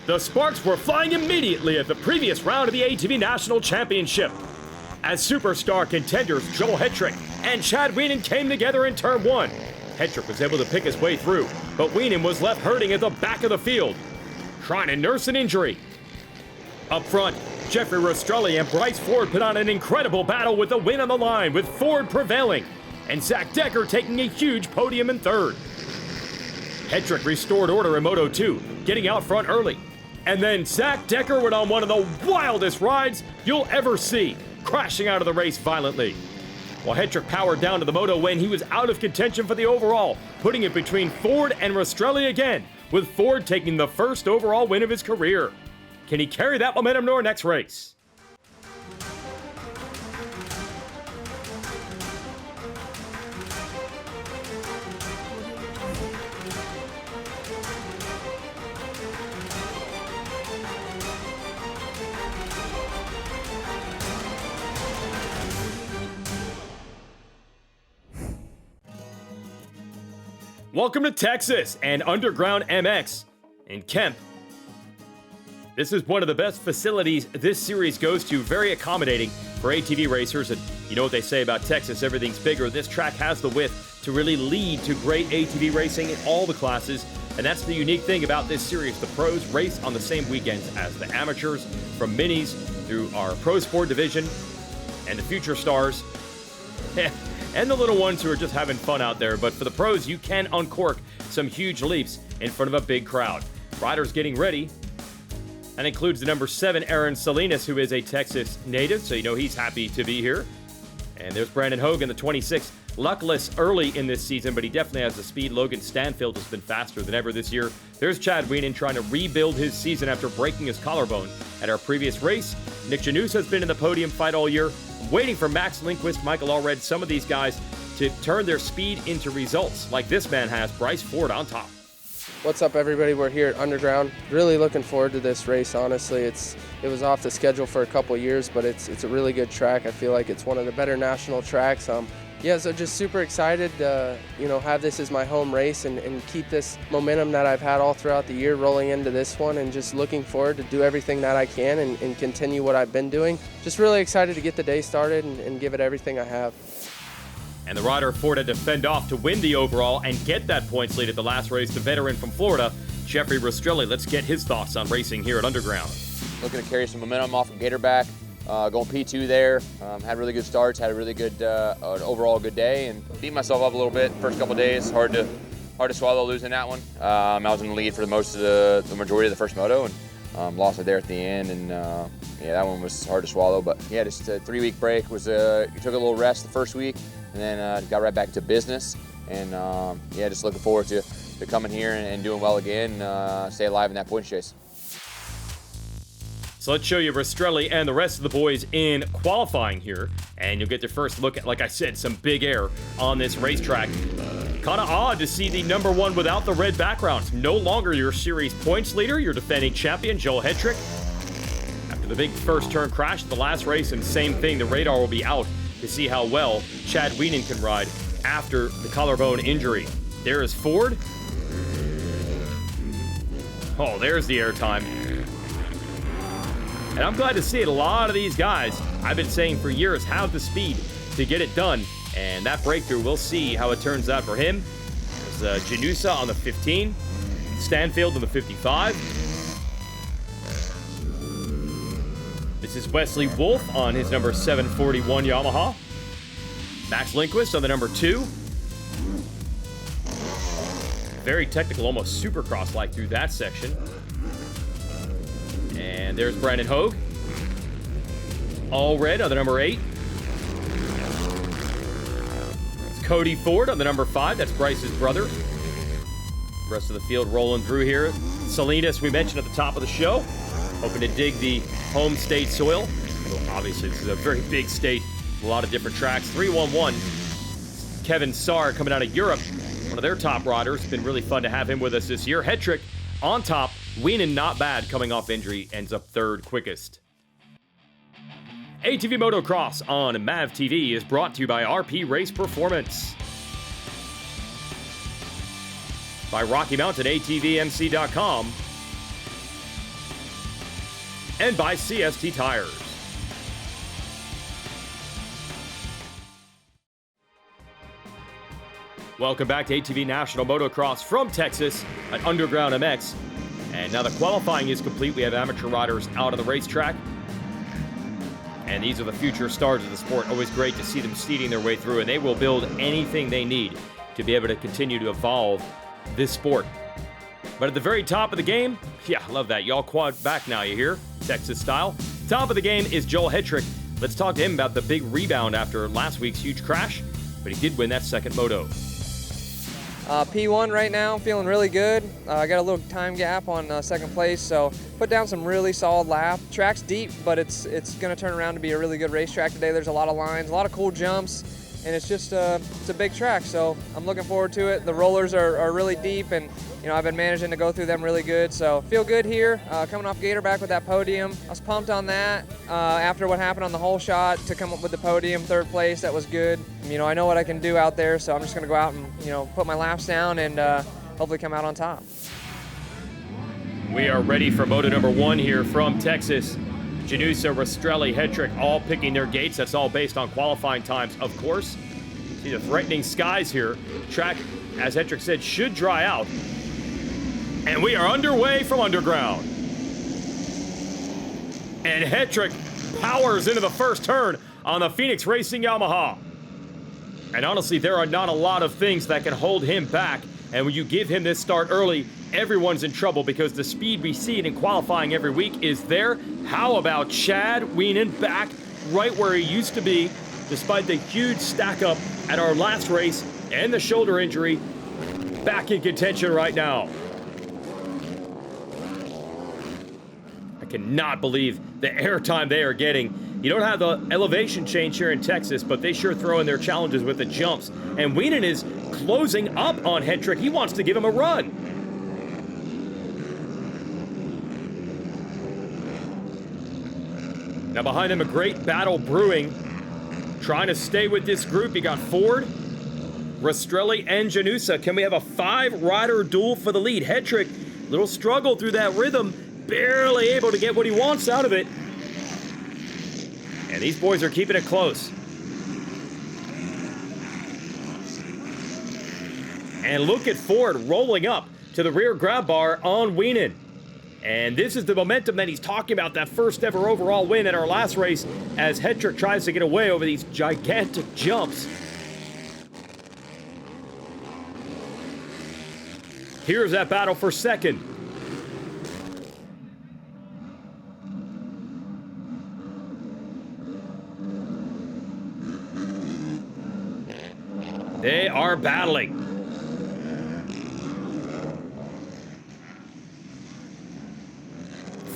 The sparks were flying immediately at the previous round of the ATV National Championship, as superstar contenders Joel Hetrick and Chad Wienen came together in turn one. Hetrick was able to pick his way through, but Wienen was left hurting at the back of the field, trying to nurse an injury. Up front, Jeffrey Rastrelli and Bryce Ford put on an incredible battle with the win on the line, with Ford prevailing, and Zach Decker taking a huge podium in third. Hetrick restored order in Moto 2, getting out front early. And then Zach Decker went on one of the wildest rides you'll ever see, crashing out of the race violently. While Hetrick powered down to the Moto win, he was out of contention for the overall, putting it between Ford and Rastrelli again, with Ford taking the first overall win of his career. Can he carry that momentum to our next race? Welcome to Texas and Underground MX in Kemp. This is one of the best facilities this series goes to, very accommodating for ATV racers. And you know what they say about Texas, everything's bigger. This track has the width to really lead to great ATV racing in all the classes. And that's the unique thing about this series. The pros race on the same weekends as the amateurs, from minis through our pro sport division and the future stars. And the little ones who are just having fun out there. But for the pros, you can uncork some huge leaps in front of a big crowd. Riders getting ready. That includes the number 7, Aaron Salinas, who is a Texas native, so you know he's happy to be here. And there's Brandon Hogan, the 26. Luckless early in this season, but he definitely has the speed. Logan Stanfield has been faster than ever this year. There's Chad Wienen trying to rebuild his season after breaking his collarbone at our previous race. Nick Janusz has been in the podium fight all year. Waiting for Max Lindquist, Michael Allred, some of these guys to turn their speed into results, like this man has, Bryce Ford on top. What's up, everybody? We're here at Underground. Really looking forward to this race, honestly. It was off the schedule for a couple years, but it's a really good track. I feel like it's one of the better national tracks. Yeah, so just super excited to have this as my home race and keep this momentum that I've had all throughout the year rolling into this one, and just looking forward to do everything that I can and continue what I've been doing. Just really excited to get the day started and give it everything I have. And the rider Ford had to fend off to win the overall and get that points lead at the last race, the veteran from Florida, Jeffrey Rastrelli. Let's get his thoughts on racing here at Underground. Looking to carry some momentum off of Gatorback. Going P2 there, had really good starts, had a really good, overall good day, and beat myself up a little bit first couple days. Hard to swallow losing that one. I was in the lead for most of the majority of the first moto, and lost it there at the end, and yeah, that one was hard to swallow. But yeah, just a 3-week break. You took a little rest the first week, and then got right back to business, and yeah, just looking forward to coming here and doing well again, stay alive in that points chase. So let's show you Rastrelli and the rest of the boys in qualifying here, and you'll get your first look at, like I said, some big air on this racetrack. Kind of odd to see the number 1 without the red background. No longer your series points leader, your defending champion, Joel Hetrick. After the big first turn crash at the last race, and same thing, the radar will be out to see how well Chad Wienen can ride after the collarbone injury. There is Ford. Oh, there's the airtime. And I'm glad to see it. A lot of these guys, I've been saying for years, have the speed to get it done. And that breakthrough, we'll see how it turns out for him. There's Janusz on the 15, Stanfield on the 55. This is Wesley Wolf on his number 741 Yamaha. Max Lindquist on the number 2. Very technical, almost supercross-like through that section. And there's Brandon Hogue. All red on the number 8. It's Cody Ford on the number 5. That's Bryce's brother. The rest of the field rolling through here. Salinas, we mentioned at the top of the show, hoping to dig the home state soil. Well, obviously, this is a very big state. A lot of different tracks. 311. Kevin Saar coming out of Europe. One of their top riders. It's been really fun to have him with us this year. Hetrick on top. Wienen not bad coming off injury, ends up 3rd quickest. ATV Motocross on MAV TV is brought to you by RP Race Performance. By Rocky Mountain ATVMC.com. and by CST Tires. Welcome back to ATV National Motocross from Texas at Underground MX. And now the qualifying is complete. We have amateur riders out on the racetrack. And these are the future stars of the sport. Always great to see them seeding their way through, and they will build anything they need to be able to continue to evolve this sport. But at the very top of the game, yeah, I love that. Y'all quad back now, you hear? Texas style. Top of the game is Joel Hetrick. Let's talk to him about the big rebound after last week's huge crash, but he did win that second moto. P1 right now, feeling really good. I got a little time gap on second place, so put down some really solid lap. Track's deep, but it's going to turn around to be a really good racetrack today. There's a lot of lines, a lot of cool jumps, and it's just it's a big track, so I'm looking forward to it. The rollers are really deep, and you know, I've been managing to go through them really good, so feel good here. Coming off Gatorback with that podium, I was pumped on that. After what happened on the whole shot, to come up with the podium, third place, that was good. You know, I know what I can do out there, so I'm just gonna go out and, you know, put my laps down and hopefully come out on top. We are ready for moto number 1 here from Texas. Janusa, Rastrelli, Hetrick all picking their gates. That's all based on qualifying times, of course. See the threatening skies here. Track, as Hetrick said, should dry out. And we are underway from Underground. And Hetrick powers into the first turn on the Phoenix Racing Yamaha. And honestly, there are not a lot of things that can hold him back. And when you give him this start early, everyone's in trouble because the speed we see in qualifying every week is there. How about Chad Wienen back right where he used to be, despite the huge stack up at our last race and the shoulder injury, back in contention right now. I cannot believe the airtime they are getting. You don't have the elevation change here in Texas, but they sure throw in their challenges with the jumps. And Wienen is closing up on Hetrick. He wants to give him a run. Now behind him, a great battle brewing. Trying to stay with this group. You got Ford, Rastrelli, and Janusa. Can we have a 5-rider duel for the lead? Hetrick, little struggle through that rhythm. Barely able to get what he wants out of it. And these boys are keeping it close. And look at Ford rolling up to the rear grab bar on Wienen. And this is the momentum that he's talking about, that first ever overall win at our last race, as Hetrick tries to get away over these gigantic jumps. Here's that battle for second. They are battling.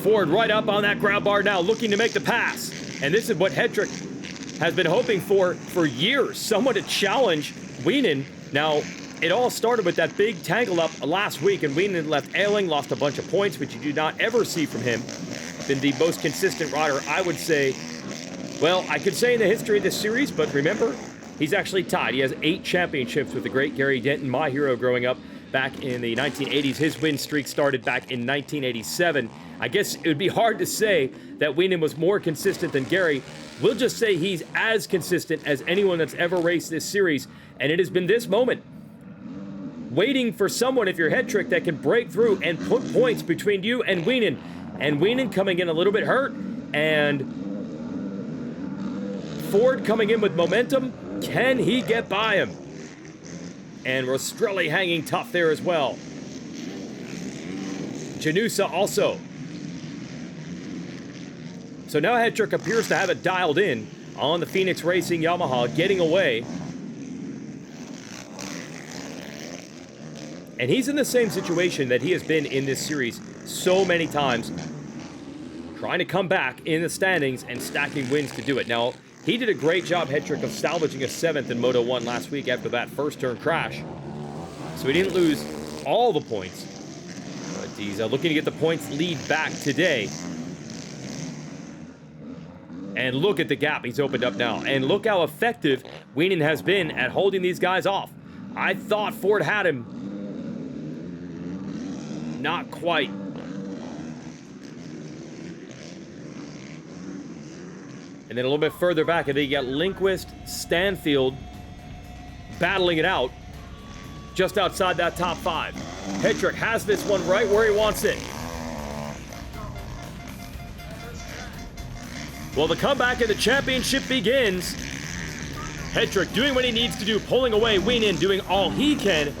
Ford right up on that grab bar now, looking to make the pass. And this is what Hetrick has been hoping for years, someone to challenge Wienen. Now, it all started with that big tangle up last week, and Wienen left ailing, lost a bunch of points, which you do not ever see from him. Been the most consistent rider, I would say. Well, I could say in the history of this series, but remember, he's actually tied. He has 8 championships with the great Gary Denton, my hero growing up back in the 1980s. His win streak started back in 1987. I guess it would be hard to say that Wienen was more consistent than Gary. We'll just say he's as consistent as anyone that's ever raced this series. And it has been this moment, waiting for someone, if you're Hetrick, that can break through and put points between you and Wienen. And Wienen coming in a little bit hurt, and Ford coming in with momentum. Can he get by him? And Rastrelli hanging tough there as well. Janusa also. So now Hetrick appears to have it dialed in on the Phoenix Racing Yamaha, getting away. And he's in the same situation that he has been in this series so many times, trying to come back in the standings and stacking wins to do it. Now, he did a great job, Hetrick, of salvaging a 7th in Moto 1 last week after that first turn crash. So he didn't lose all the points, but he's looking to get the points lead back today. And look at the gap he's opened up now. And look how effective Wienen has been at holding these guys off. I thought Ford had him. Not quite. And then a little bit further back, I think you got Lindquist, Stanfield battling it out just outside that top 5. Hetrick has this one right where he wants it. Well, the comeback in the championship begins. Hetrick doing what he needs to do, pulling away, Wienen doing all he can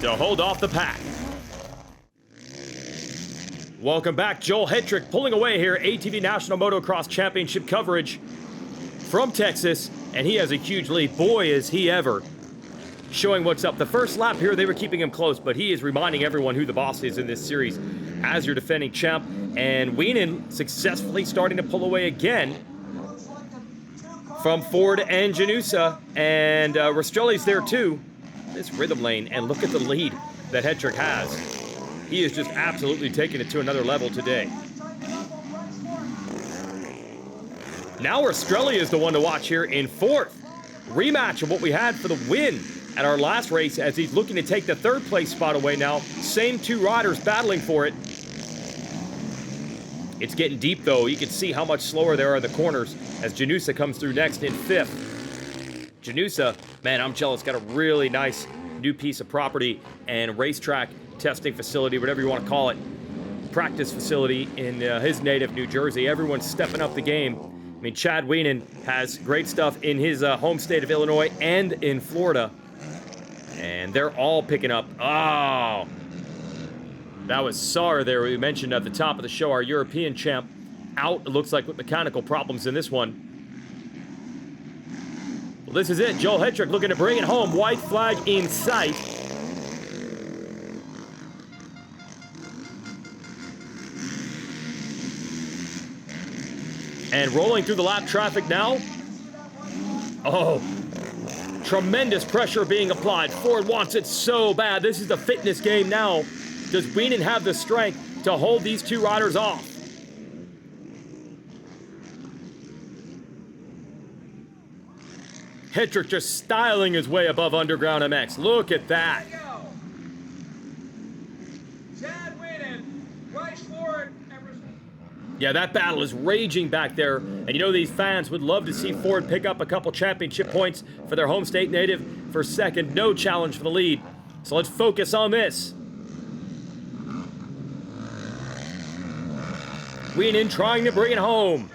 to hold off the pack. Welcome back, Joel Hetrick pulling away here, ATV National Motocross Championship coverage from Texas, and he has a huge lead. Boy, is he ever showing what's up. The first lap here, they were keeping him close, but he is reminding everyone who the boss is in this series as your defending champ. And Wienen successfully starting to pull away again from Ford and Janusa, and Rastrelli's there too. This rhythm lane, and look at the lead that Hetrick has. He is just absolutely taking it to another level today. Now Rastrelli is the one to watch here in 4th. Rematch of what we had for the win at our last race, as he's looking to take the 3rd place spot away now. Same 2 riders battling for it. It's getting deep though. You can see how much slower they are in the corners as Janusa comes through next in 5th. Janusa, man, I'm jealous, got a really nice new piece of property and racetrack testing facility, whatever you want to call it, practice facility in his native New Jersey. Everyone's stepping up the game. I mean, Chad Wienen has great stuff in his home state of Illinois and in Florida, and they're all picking up. Oh, that was Sar there, we mentioned at the top of the show, our European champ, out, it looks like, with mechanical problems in this one. Well, this is it. Joel Hetrick looking to bring it home. White flag in sight. And rolling through the lap traffic now. Oh, tremendous pressure being applied. Ford wants it so bad. This is the fitness game now. Does Wienen have the strength to hold these 2 riders off? Hetrick just styling his way above Underground MX. Look at that. Yeah, that battle is raging back there. And you know these fans would love to see Ford pick up a couple championship points for their home state native for 2nd. No challenge for the lead. So let's focus on this. Wienen trying to bring it home.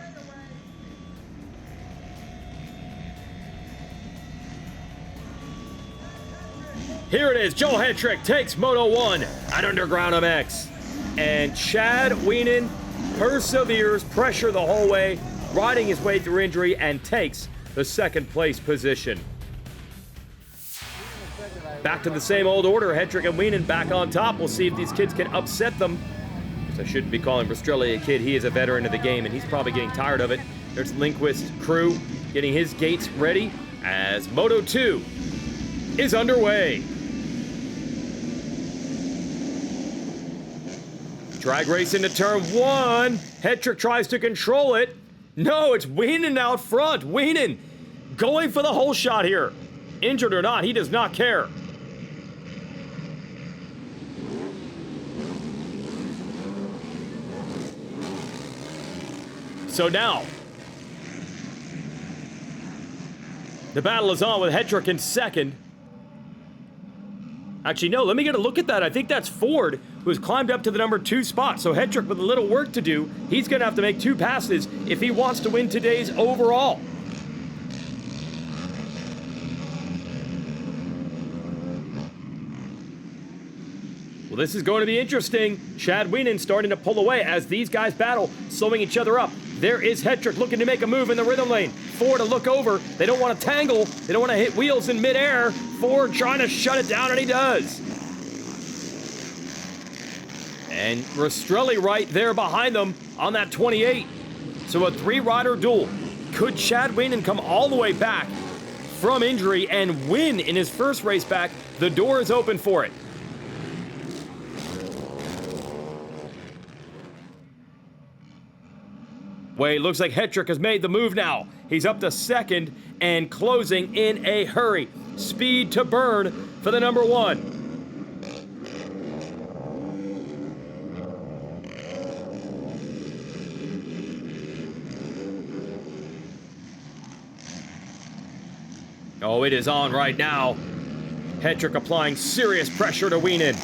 Here it is. Joel Hetrick takes Moto 1 at Underground MX. And Chad Wienen perseveres, pressure the whole way, riding his way through injury, and takes the 2nd place position. Back to the same old order. Hetrick and Wienen back on top. We'll see if these kids can upset them. So I shouldn't be calling Rastrelli a kid. He is a veteran of the game, and he's probably getting tired of it. There's Lindquist's crew getting his gates ready as Moto 2 is underway. Drag race into turn 1. Hetrick tries to control it. No, it's Wienen out front. Wienen going for the whole shot here. Injured or not, he does not care. So now, the battle is on with Hetrick in 2nd. Actually, no, let me get a look at that. I think that's Ford, who has climbed up to the number 2 spot. So Hetrick with a little work to do. He's going to have to make 2 passes if he wants to win today's overall. Well, this is going to be interesting. Chad Wienen starting to pull away as these guys battle, slowing each other up. There is Hetrick looking to make a move in the rhythm lane. Ford to look over. They don't want to tangle. They don't want to hit wheels in midair. Ford trying to shut it down, and he does. And Rastrelli right there behind them on that 28. So a 3-rider duel. Could Chad Wienen come all the way back from injury and win in his first race back? The door is open for it. Wait, looks like Hetrick has made the move now. He's up to 2nd and closing in a hurry. Speed to burn for the number 1. Oh, it is on right now. Hetrick applying serious pressure to Wienen.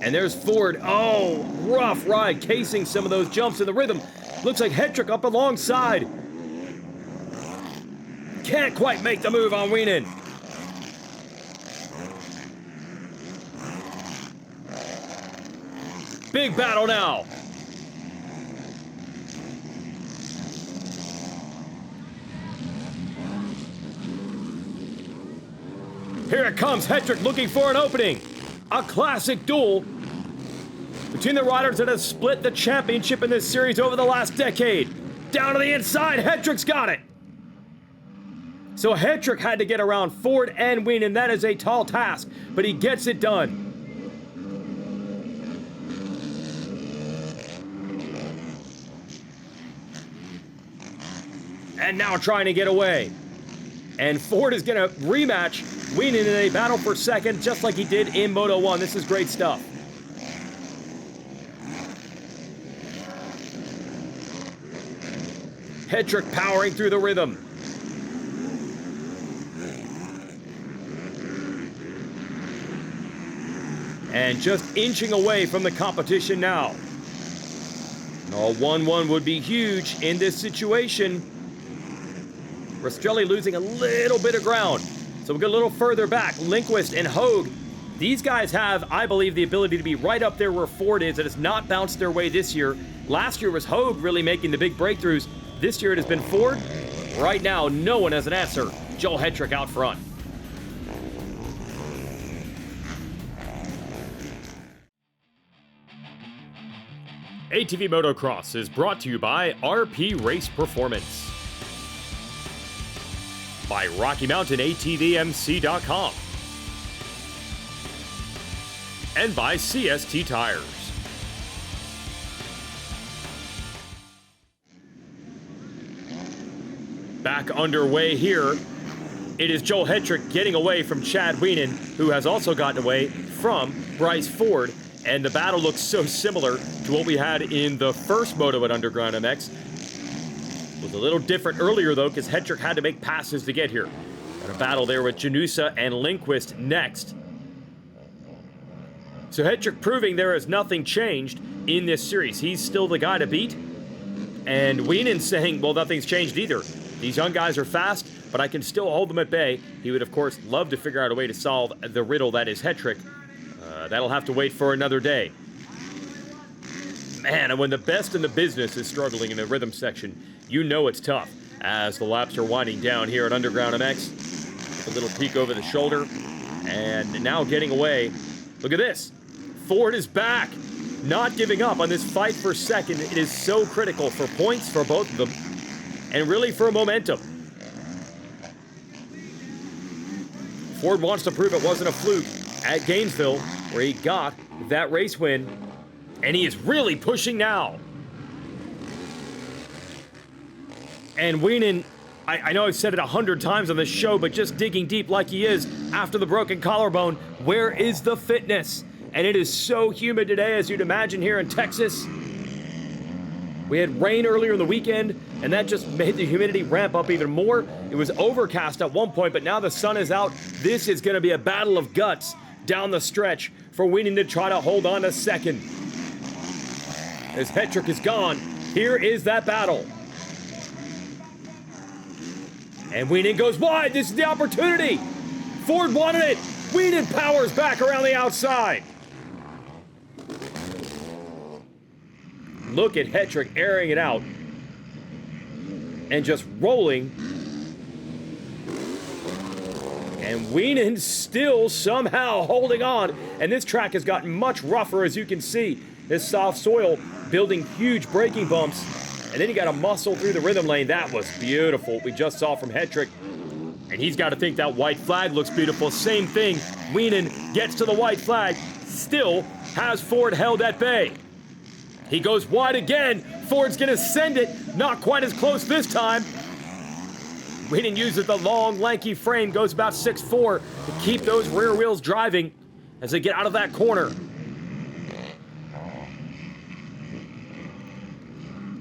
And there's Ford. Oh, rough ride, casing some of those jumps in the rhythm. Looks like Hetrick up alongside. Can't quite make the move on Wienen. Big battle now. Here it comes, Hetrick looking for an opening. A classic duel between the riders that have split the championship in this series over the last decade. Down to the inside, Hetrick's got it. So Hetrick had to get around Ford and Wienen. That is a tall task, but he gets it done. And now trying to get away. And Ford is going to rematch Wienen in a battle for second, just like he did in Moto 1. This is great stuff. Hetrick powering through the rhythm. And just inching away from the competition now. A 1-1 would be huge in this situation. Rastrelli losing a little bit of ground. So we'll get a little further back. Lindquist and Hogue. These guys have, I believe, the ability to be right up there where Ford is. It has not bounced their way this year. Last year was Hogue really making the big breakthroughs. This year it has been Ford. Right now, no one has an answer. Joel Hetrick out front. ATV Motocross is brought to you by RP Race Performance, by Rocky Mountain ATVMC.com, and by CST Tires. Back underway here. It is Joel Hetrick getting away from Chad Wienen, who has also gotten away from Bryce Ford. And the battle looks so similar to what we had in the first Moto at Underground MX. It was a little different earlier, though, because Hetrick had to make passes to get here. Got a battle there with Janusa and Lindquist next. So Hetrick proving there is nothing changed in this series. He's still the guy to beat. And Wienen saying, well, nothing's changed either. These young guys are fast, but I can still hold them at bay. He would, of course, love to figure out a way to solve the riddle that is Hetrick. That'll have to wait for another day. Man, and when the best in the business is struggling in the rhythm section, you know it's tough. As the laps are winding down here at Underground MX, a little peek over the shoulder, and now getting away. Look at this. Ford is back, not giving up on this fight for second. It is so critical for points for both of them, and really for momentum. Ford wants to prove it wasn't a fluke at Gainesville, where he got that race win, and he is really pushing now. And Wienen, I know I've said it 100 times on this show, but just digging deep like he is after the broken collarbone, where is the fitness? And it is so humid today, as you'd imagine here in Texas. We had rain earlier in the weekend, and that just made the humidity ramp up even more. It was overcast at one point, but now the sun is out. This is going to be a battle of guts down the stretch for Wienen to try to hold on to second. As Hetrick is gone, here is that battle. And Wienen goes wide. This is the opportunity. Ford wanted it. Wienen powers back around the outside. Look at Hetrick airing it out and just rolling. And Wienen still somehow holding on. And this track has gotten much rougher, as you can see. This soft soil building huge braking bumps. And then you got to muscle through the rhythm lane. That was beautiful. We just saw from Hetrick. And he's got to think that white flag looks beautiful. Same thing. Wienen gets to the white flag. Still has Ford held at bay. He goes wide again. Ford's going to send it. Not quite as close this time. Wienen uses the long, lanky frame, goes about 6'4", to keep those rear wheels driving as they get out of that corner.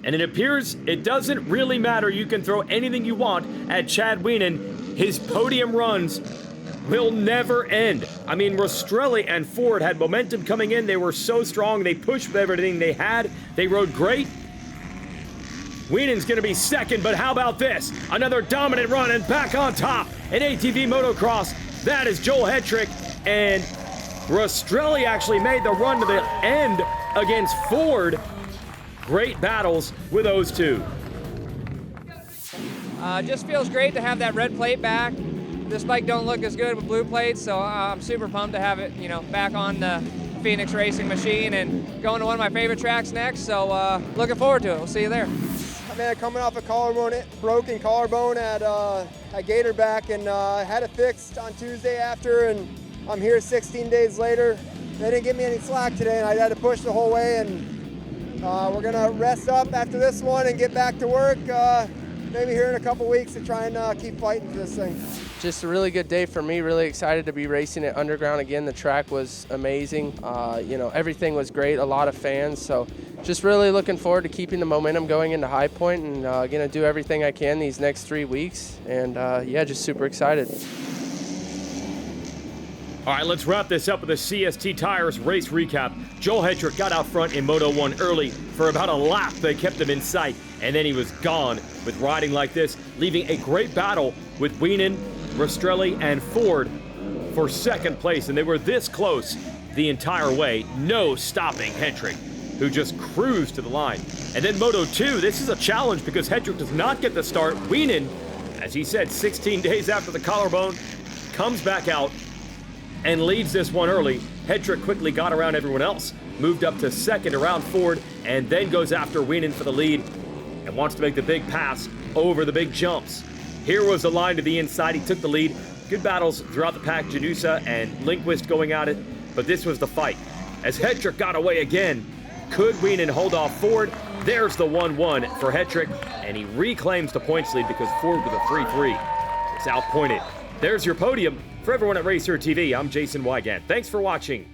And it appears it doesn't really matter. You can throw anything you want at Chad Wienen. His podium runs will never end. I mean, Rastrelli and Ford had momentum coming in. They were so strong. They pushed everything they had. They rode great. Wienen's going to be second, but how about this? Another dominant run and back on top in ATV Motocross. That is Joel Hetrick, and Rastrelli actually made the run to the end against Ford. Great battles with those two. Just feels great to have that red plate back. This bike don't look as good with blue plates, so I'm super pumped to have it, back on the Phoenix racing machine and going to one of my favorite tracks next. So looking forward to it. We'll see you there. Man, coming off a broken collarbone at Gatorback, and had it fixed on Tuesday after, and I'm here 16 days later. They didn't give me any slack today, and I had to push the whole way, and we're gonna rest up after this one and get back to work maybe here in a couple weeks to try and keep fighting for this thing. Just a really good day for me. Really excited to be racing at Underground again. The track was amazing. Everything was great. A lot of fans. So just really looking forward to keeping the momentum going into High Point, and gonna do everything I can these next 3 weeks. And just super excited. All right, let's wrap this up with a CST Tires race recap. Joel Hetrick got out front in Moto 1 early. For about a lap, they kept him in sight, and then he was gone with riding like this, leaving a great battle with Wienen, Rastrelli, and Ford for second place, and they were this close the entire way. No stopping Hetrick, who just cruised to the line. And then Moto 2, this is a challenge because Hetrick does not get the start. Wienen, as he said, 16 days after the collarbone, comes back out and leads this one early. Hetrick quickly got around everyone else, moved up to second around Ford, and then goes after Wienen for the lead and wants to make the big pass over the big jumps. Here was the line to the inside. He took the lead. Good battles throughout the pack. Janusa and Lindquist going at it, but this was the fight. As Hetrick got away again, could Wienen hold off Ford? There's the 1-1 for Hetrick, and he reclaims the points lead because Ford with a 3-3 is outpointed. There's your podium. For everyone at Racer TV, I'm Jason Wygant. Thanks for watching.